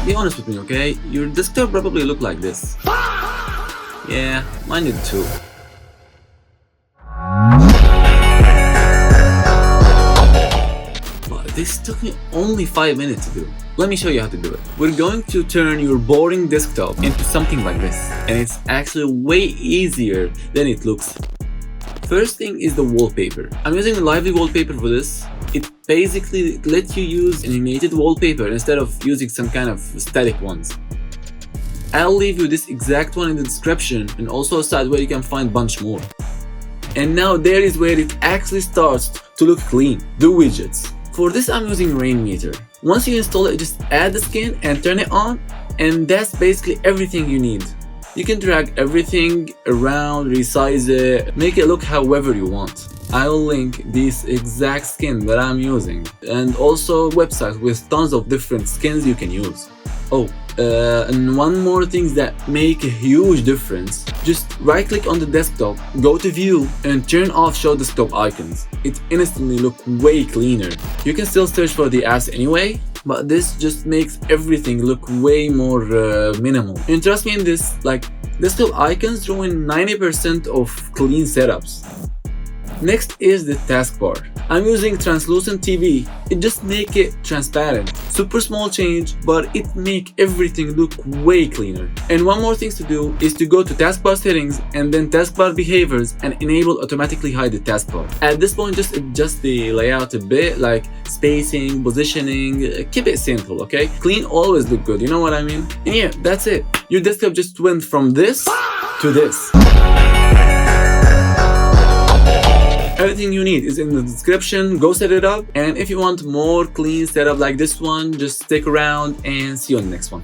be honest with me, okay? Your desktop probably look like this. Yeah, mine did too. But this took me only 5 minutes to do. Let me show you how to do it. We're going to turn your boring desktop into something like this, and it's actually way easier than it looks. First thing is the wallpaper. I'm using a lively wallpaper for this. It basically lets you use animated wallpaper instead of using some kind of static ones. I'll leave you this exact one in the description and also a site where you can find a bunch more. And now there is where it actually starts to look clean, the widgets. For this I'm using Rainmeter. Once you install it, just add the skin and turn it on, and that's basically everything you need. You can drag everything around, resize it, make it look however you want. I'll link this exact skin that I'm using, and also websites with tons of different skins you can use. Oh, and one more thing that make a huge difference. Just right click on the desktop, go to view and turn off show desktop icons. It instantly look way cleaner. You can still search for the apps anyway, but this just makes everything look way more minimal. And trust me in this, like, desktop icons ruin 90% of clean setups. Next is the taskbar. I'm using translucent TV. It just make it transparent. Super small change, but it make everything look way cleaner. And one more thing to do is to go to taskbar settings and then taskbar behaviors and enable automatically hide the taskbar. At this point, just adjust the layout a bit, like spacing, positioning, keep it simple, okay? Clean always look good, you know what I mean? And yeah, that's it. Your desktop just went from this to this. Everything you need is in the description, go set it up, and if you want more clean setup like this one, just stick around and see you on the next one.